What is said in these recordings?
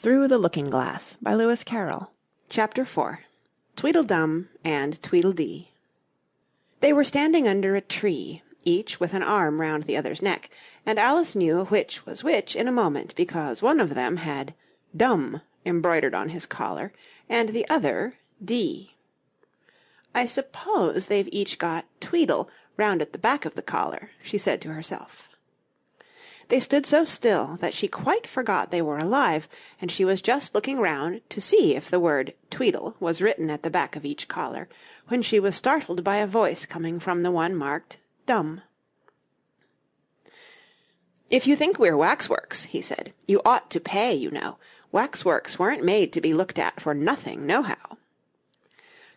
Through the Looking-Glass by Lewis Carroll. Chapter 4 Tweedledum and Tweedledee. They were standing under a tree, each with an arm round the other's neck, and Alice knew which was which in a moment, because one of them had "Dum" embroidered on his collar, and the other "Dee." "I suppose they've each got Tweedle round at the back of the collar," she said to herself. They stood so still that she quite forgot they were alive, and she was just looking round to see if the word Tweedle was written at the back of each collar, when she was startled by a voice coming from the one marked Dum. "If you think we're waxworks," he said, "you ought to pay, you know. Waxworks weren't made to be looked at for nothing, nohow."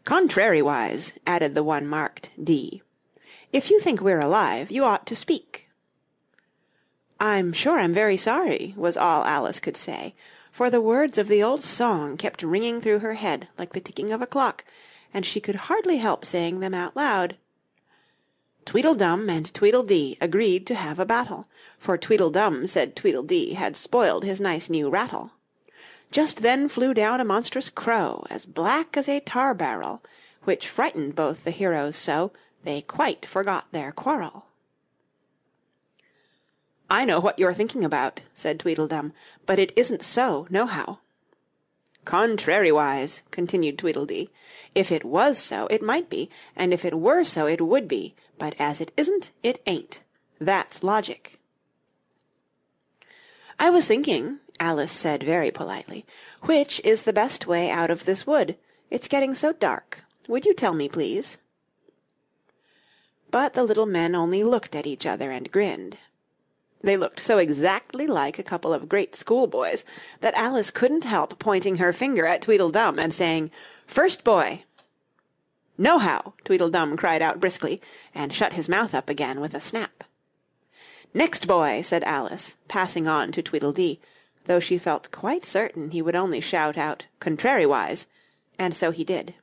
"Contrariwise," added the one marked D. "If you think we're alive, you ought to speak." "I'm sure I'm very sorry," was all Alice could say, for the words of the old song kept ringing through her head like the ticking of a clock, and she could hardly help saying them out loud. Tweedledum and Tweedledee agreed to have a battle, for Tweedledum said Tweedledee had spoiled his nice new rattle. Just then flew down a monstrous crow, as black as a tar-barrel, which frightened both the heroes so, they quite forgot their quarrel. "I know what you're thinking about," said Tweedledum, "but it isn't so, nohow." "Contrariwise," continued Tweedledee. "If it was so, it might be, and if it were so, it would be, but as it isn't, it ain't. That's logic." "I was thinking," Alice said very politely, "which is the best way out of this wood? It's getting so dark. Would you tell me, please?" But the little men only looked at each other and grinned. They looked so exactly like a couple of great schoolboys that Alice couldn't help pointing her finger at Tweedledum and saying, "First boy!" "Nohow!" Tweedledum cried out briskly, and shut his mouth up again with a snap. "Next boy!" said Alice, passing on to Tweedledee, though she felt quite certain he would only shout out "Contrariwise," and so he did.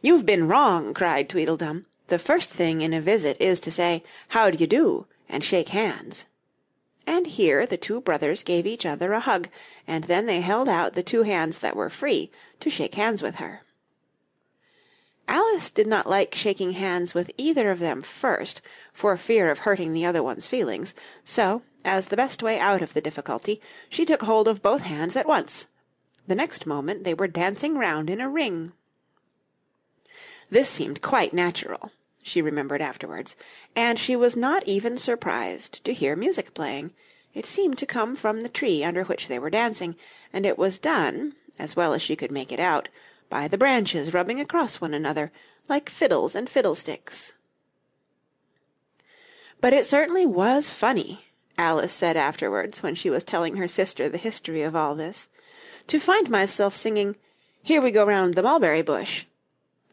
"You've been wrong!" cried Tweedledum. "The first thing in a visit is to say, 'How d'ye do?' and shake hands." And here the two brothers gave each other a hug, and then they held out the two hands that were free to shake hands with her. Alice did not like shaking hands with either of them first, for fear of hurting the other one's feelings, so, as the best way out of the difficulty, she took hold of both hands at once. The next moment they were dancing round in a ring. This seemed quite natural, she remembered afterwards, and she was not even surprised to hear music playing. It seemed to come from the tree under which they were dancing, and it was done, as well as she could make it out, by the branches rubbing across one another, like fiddles and fiddlesticks. "But it certainly was funny," Alice said afterwards, when she was telling her sister the history of all this, "to find myself singing 'Here we go round the mulberry bush.'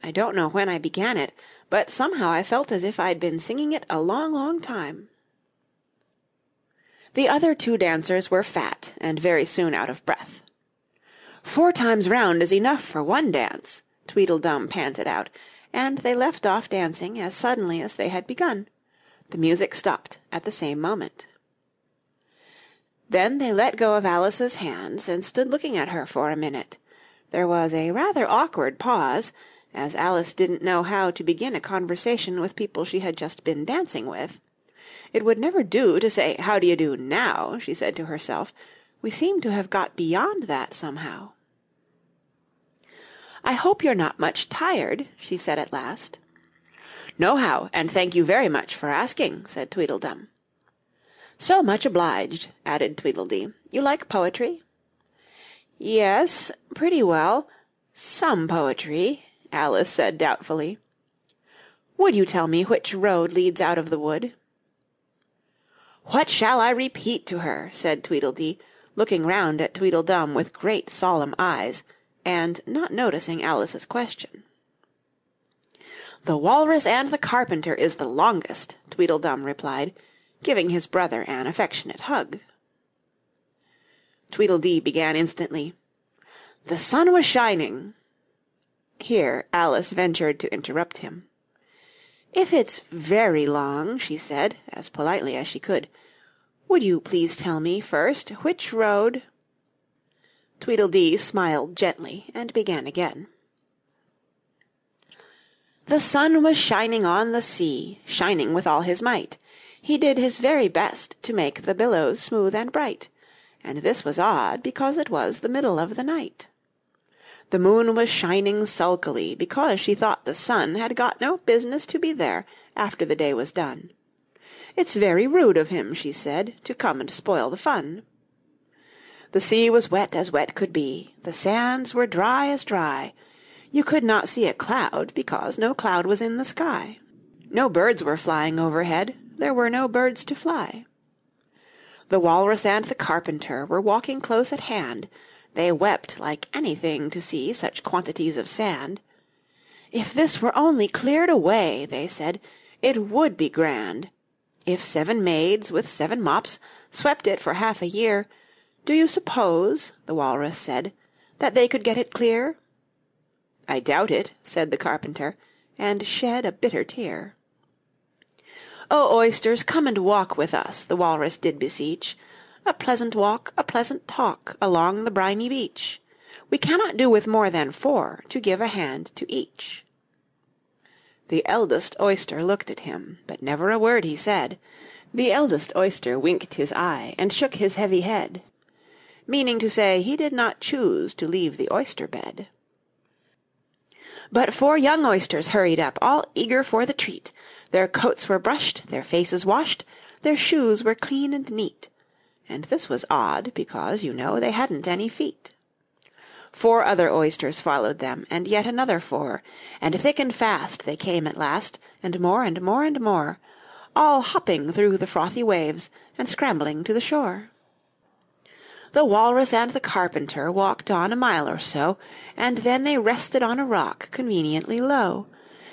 I don't know when I began it, but somehow I felt as if I'd been singing it a long, long time." The other two dancers were fat and very soon out of breath. "4 times round is enough for one dance," Tweedledum panted out, and they left off dancing as suddenly as they had begun. The music stopped at the same moment. Then they let go of Alice's hands and stood looking at her for a minute. There was a rather awkward pause, as Alice didn't know how to begin a conversation with people she had just been dancing with. It would never do to say, "How do you do now?" she said to herself. "We seem to have got beyond that somehow." "I hope you're not much tired," she said at last. "Nohow, and thank you very much for asking," said Tweedledum. "So much obliged," added Tweedledee. "You like poetry?" "Yes, pretty well. Some poetry," Alice said doubtfully. "Would you tell me which road leads out of the wood?" "What shall I repeat to her?" said Tweedledee, looking round at Tweedledum with great solemn eyes, and not noticing Alice's question. "The Walrus and the Carpenter is the longest," Tweedledum replied, giving his brother an affectionate hug. Tweedledee began instantly. "The sun was shining—" Here Alice ventured to interrupt him. "If it's very long," she said, as politely as she could, "would you please tell me first which road—" Tweedledee smiled gently and began again. The sun was shining on the sea, shining with all his might. He did his very best to make the billows smooth and bright, and this was odd, because it was the middle of the night. The moon was shining sulkily, because she thought the sun had got no business to be there after the day was done. It's very rude of him, she said, to come and spoil the fun. The sea was wet as wet could be, the sands were dry as dry. You could not see a cloud, because no cloud was in the sky. No birds were flying overhead, there were no birds to fly. The Walrus and the Carpenter were walking close at hand. They wept like anything to see such quantities of sand. If this were only cleared away, they said, it would be grand. If 7 maids with 7 mops swept it for half a year, do you suppose, the Walrus said, that they could get it clear? I doubt it, said the Carpenter, and shed a bitter tear. O oysters, come and walk with us, the Walrus did beseech. A pleasant walk, a pleasant talk, along the briny beach. We cannot do with more than 4, to give a hand to each. The eldest oyster looked at him, but never a word he said. The eldest oyster winked his eye, and shook his heavy head, meaning to say he did not choose to leave the oyster-bed. But 4 young oysters hurried up, all eager for the treat. Their coats were brushed, their faces washed, their shoes were clean and neat. And this was odd, because, you know, they hadn't any feet. 4 other oysters followed them, and yet another 4, and thick and fast they came at last, and more and more and more, all hopping through the frothy waves, and scrambling to the shore. The Walrus and the Carpenter walked on a mile or so, and then they rested on a rock conveniently low,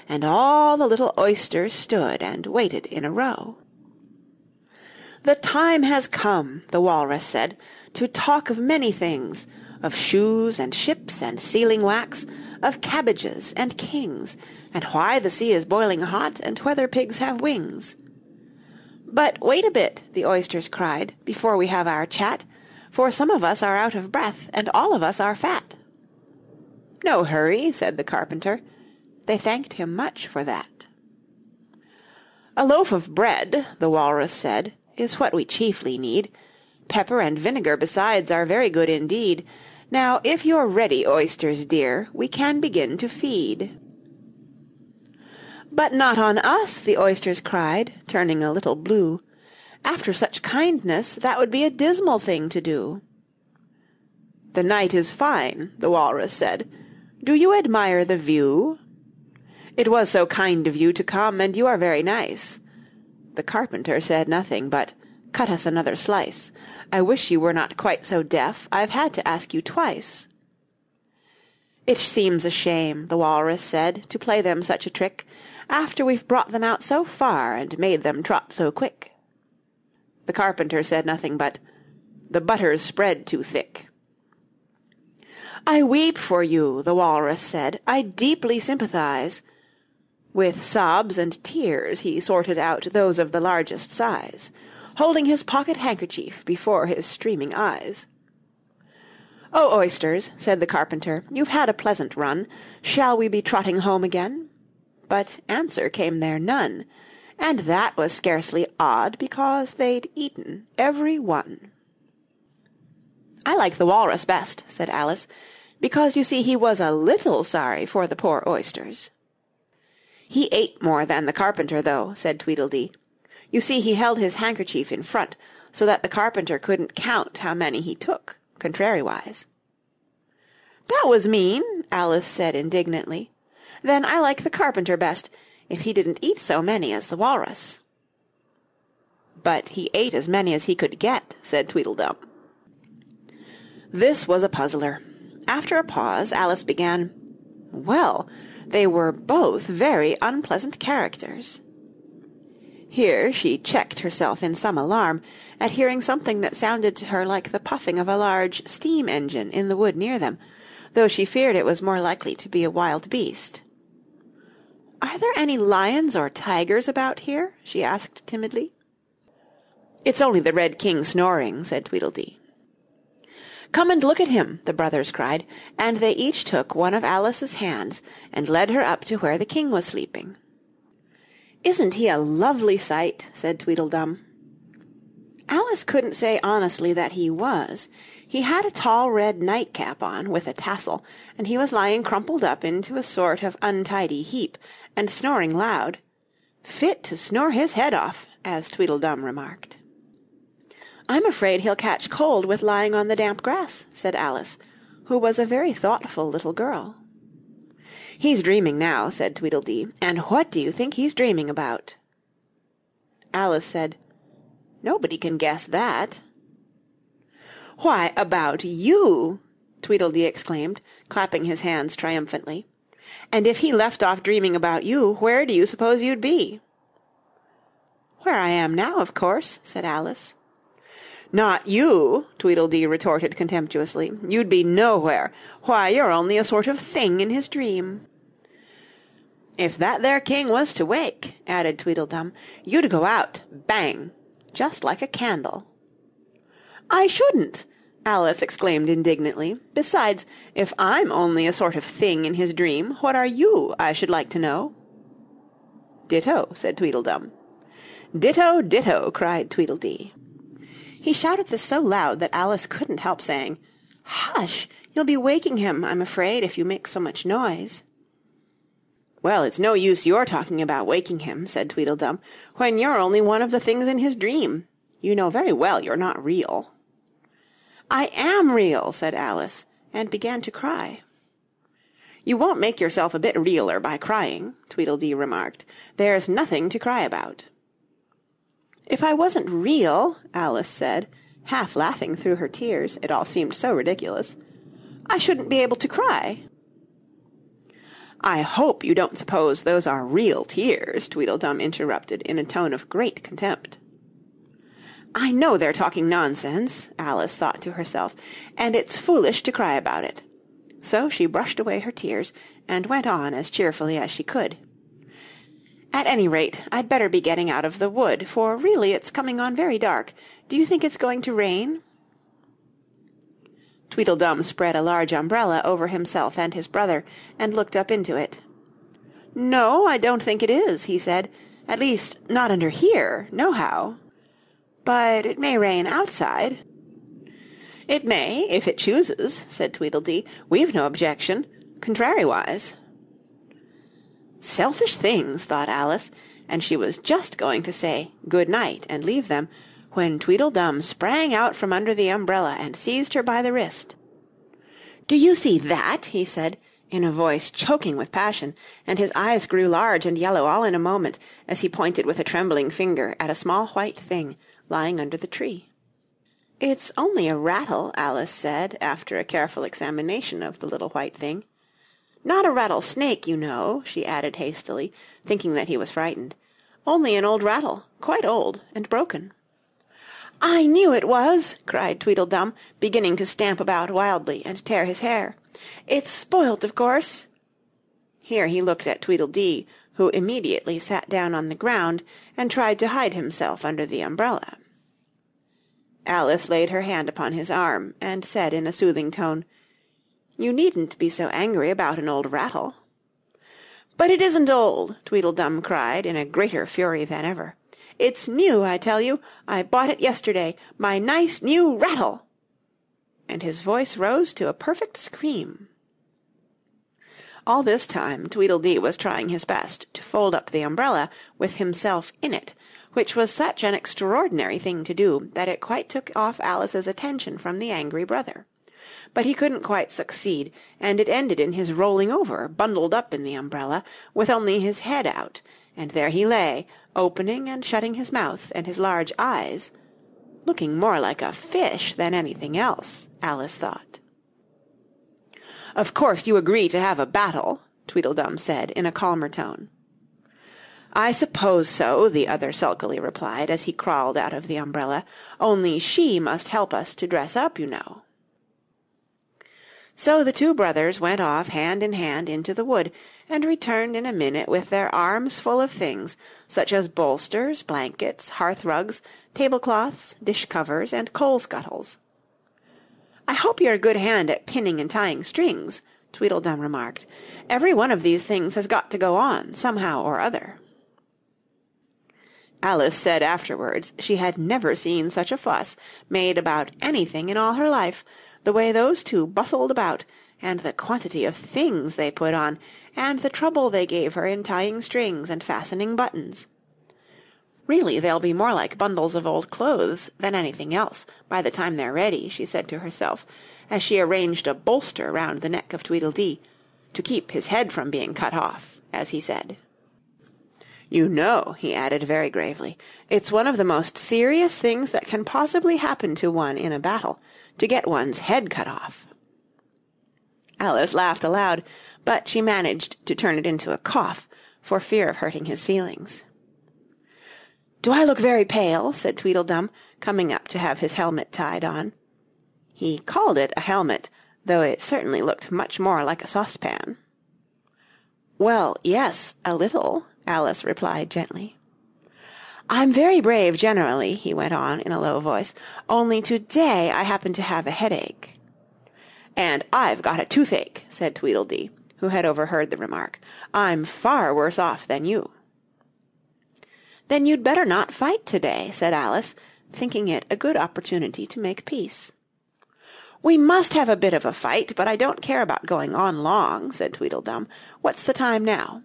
and all the little oysters stood and waited in a row. The time has come, the Walrus said, to talk of many things, of shoes and ships and sealing wax, of cabbages and kings, and why the sea is boiling hot, and whether pigs have wings. But wait a bit, the oysters cried, before we have our chat, for some of us are out of breath, and all of us are fat. No hurry, said the Carpenter. They thanked him much for that. A loaf of bread, the Walrus said, is what we chiefly need. Pepper and vinegar besides are very good indeed. Now, if you're ready, oysters dear, we can begin to feed. But not on us, the oysters cried, turning a little blue. After such kindness, that would be a dismal thing to do. The night is fine, the Walrus said. Do you admire the view? It was so kind of you to come, and you are very nice. The Carpenter said nothing, but cut us another slice. I wish you were not quite so deaf. I've had to ask you twice. It seems a shame, the Walrus said, to play them such a trick, after we've brought them out so far and made them trot so quick. The Carpenter said nothing but, the butter's spread too thick. I weep for you, the Walrus said. I deeply sympathize. With sobs and tears he sorted out those of the largest size, holding his pocket-handkerchief before his streaming eyes. "Oh, oysters," said the Carpenter, "you've had a pleasant run. Shall we be trotting home again?" But answer came there none, and that was scarcely odd, because they'd eaten every one. "I like the Walrus best," said Alice, "because you see he was a little sorry for the poor oysters." "He ate more than the Carpenter, though," said Tweedledee. "You see he held his handkerchief in front, so that the Carpenter couldn't count how many he took, contrariwise." "That was mean," Alice said indignantly. "Then I like the Carpenter best, if he didn't eat so many as the Walrus." "But he ate as many as he could get," said Tweedledum. This was a puzzler. After a pause, Alice began, "Well, they were both very unpleasant characters." Here she checked herself in some alarm at hearing something that sounded to her like the puffing of a large steam engine in the wood near them, though she feared it was more likely to be a wild beast. "Are there any lions or tigers about here?" she asked timidly. "It's only the Red King snoring," said Tweedledee. "Come and look at him," the brothers cried, and they each took one of Alice's hands and led her up to where the king was sleeping. "Isn't he a lovely sight?" said Tweedledum. Alice couldn't say honestly that he was. He had a tall red nightcap on, with a tassel, and he was lying crumpled up into a sort of untidy heap, and snoring loud. "Fit to snore his head off," as Tweedledum remarked. "I'm afraid he'll catch cold with lying on the damp grass," said Alice, who was a very thoughtful little girl. "He's dreaming now," said Tweedledee, "and what do you think he's dreaming about?" Alice said, "Nobody can guess that." "Why, about you!" Tweedledee exclaimed, clapping his hands triumphantly. "And if he left off dreaming about you, where do you suppose you'd be?" "Where I am now, of course," said Alice. "Not you!" Tweedledee retorted contemptuously. "You'd be nowhere. Why, you're only a sort of thing in his dream." "If that there king was to wake," added Tweedledum, "you'd go out, bang, just like a candle." "I shouldn't!" Alice exclaimed indignantly. "Besides, if I'm only a sort of thing in his dream, what are you, I should like to know?" "Ditto," said Tweedledum. "Ditto, ditto," cried Tweedledee. He shouted this so loud that Alice couldn't help saying, "Hush! You'll be waking him, I'm afraid, if you make so much noise." "Well, it's no use your talking about waking him," said Tweedledum, "when you're only one of the things in his dream. You know very well you're not real." "I am real," said Alice, and began to cry. "You won't make yourself a bit realer by crying," Tweedledee remarked. "There's nothing to cry about." "If I wasn't real," Alice said, half laughing through her tears, it all seemed so ridiculous, "I shouldn't be able to cry." "I hope you don't suppose those are real tears," Tweedledum interrupted in a tone of great contempt. "I know they're talking nonsense," Alice thought to herself, "and it's foolish to cry about it." So she brushed away her tears, and went on as cheerfully as she could. "At any rate, I'd better be getting out of the wood, for really it's coming on very dark. Do you think it's going to rain?" Tweedledum spread a large umbrella over himself and his brother, and looked up into it. "No, I don't think it is," he said. "At least, not under here, nohow. But it may rain outside." "It may, if it chooses," said Tweedledee. "We've no objection, contrariwise." "Selfish things," thought Alice, and she was just going to say good night and leave them, when Tweedledum sprang out from under the umbrella and seized her by the wrist. "Do you see that?" he said, in a voice choking with passion, and his eyes grew large and yellow all in a moment, as he pointed with a trembling finger at a small white thing lying under the tree. "It's only a rattle," Alice said, after a careful examination of the little white thing. "Not a rattlesnake, you know," she added hastily, thinking that he was frightened. "Only an old rattle, quite old and broken." "I knew it was!" cried Tweedledum, beginning to stamp about wildly and tear his hair. "It's spoilt, of course." Here he looked at Tweedledee, who immediately sat down on the ground and tried to hide himself under the umbrella. Alice laid her hand upon his arm, and said in a soothing tone, "You needn't be so angry about an old rattle." "But it isn't old!" Tweedledum cried in a greater fury than ever. "It's new, I tell you. I bought it yesterday. My nice new rattle!" And his voice rose to a perfect scream. All this time Tweedledee was trying his best to fold up the umbrella with himself in it, which was such an extraordinary thing to do that it quite took off Alice's attention from the angry brother. But he couldn't quite succeed, and it ended in his rolling over, bundled up in the umbrella, with only his head out, and there he lay, opening and shutting his mouth and his large eyes, looking more like a fish than anything else, Alice thought. "Of course you agree to have a battle," Tweedledum said in a calmer tone. "I suppose so," the other sulkily replied, as he crawled out of the umbrella, "only she must help us to dress up, you know." So the two brothers went off hand in hand into the wood, and returned in a minute with their arms full of things, such as bolsters, blankets, hearth-rugs, tablecloths, dish-covers, and coal-scuttles. "I hope you're a good hand at pinning and tying strings," Tweedledum remarked. "Every one of these things has got to go on, somehow or other." Alice said afterwards she had never seen such a fuss made about anything in all her life, the way those two bustled about, and the quantity of things they put on, and the trouble they gave her in tying strings and fastening buttons. "Really, they'll be more like bundles of old clothes than anything else by the time they're ready," she said to herself, as she arranged a bolster round the neck of Tweedledee, "to keep his head from being cut off," as he said. "You know," he added very gravely, "it's one of the most serious things that can possibly happen to one in a battle, to get one's head cut off." Alice laughed aloud, but she managed to turn it into a cough, for fear of hurting his feelings. "Do I look very pale?" said Tweedledum, coming up to have his helmet tied on. He called it a helmet, though it certainly looked much more like a saucepan. "Well, yes, a little," Alice replied gently. "I'm very brave generally," he went on in a low voice, "only to-day I happen to have a headache." "And I've got a toothache," said Tweedledee, who had overheard the remark. "I'm far worse off than you." "Then you'd better not fight to-day," said Alice, thinking it a good opportunity to make peace. "We must have a bit of a fight, but I don't care about going on long," said Tweedledum. "What's the time now?"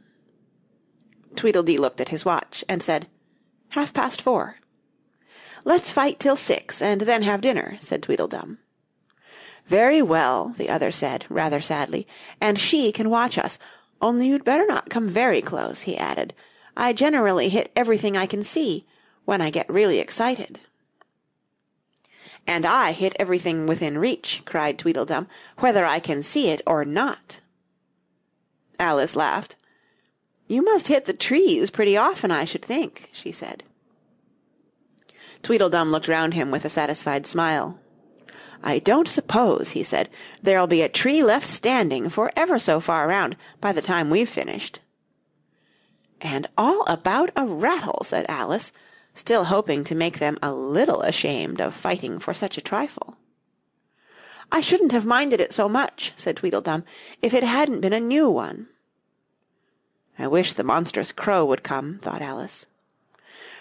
Tweedledee looked at his watch, and said, "4:30. "Let's fight till 6, and then have dinner," said Tweedledum. "Very well," the other said, rather sadly, "and she can watch us, only you'd better not come very close," he added. "I generally hit everything I can see, when I get really excited." "And I hit everything within reach," cried Tweedledum, "whether I can see it or not." Alice laughed. "You must hit the trees pretty often, I should think," she said. Tweedledum looked round him with a satisfied smile. "I don't suppose," he said, "there'll be a tree left standing for ever so far round by the time we've finished." "And all about a rattle," said Alice, still hoping to make them a little ashamed of fighting for such a trifle. "I shouldn't have minded it so much," said Tweedledum, "if it hadn't been a new one." "I wish the monstrous crow would come," thought Alice.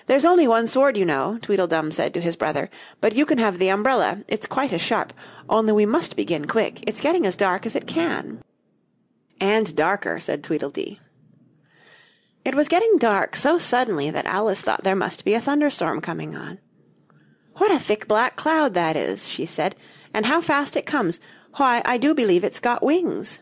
"There's only one sword, you know," Tweedledum said to his brother, "but you can have the umbrella. It's quite as sharp, only we must begin quick. It's getting as dark as it can." "And darker," said Tweedledee. It was getting dark so suddenly that Alice thought there must be a thunderstorm coming on. "What a thick black cloud that is," she said, "and how fast it comes! Why, I do believe it's got wings."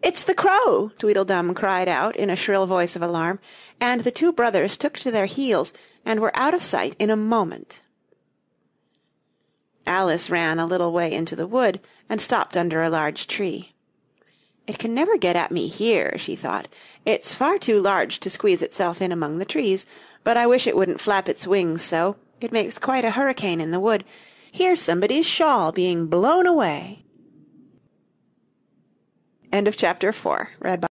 "It's the crow!" Tweedledum cried out in a shrill voice of alarm, and the two brothers took to their heels and were out of sight in a moment. Alice ran a little way into the wood and stopped under a large tree. "It can never get at me here," she thought. "It's far too large to squeeze itself in among the trees, but I wish it wouldn't flap its wings so. It makes quite a hurricane in the wood. Here's somebody's shawl being blown away." End of chapter 4, read by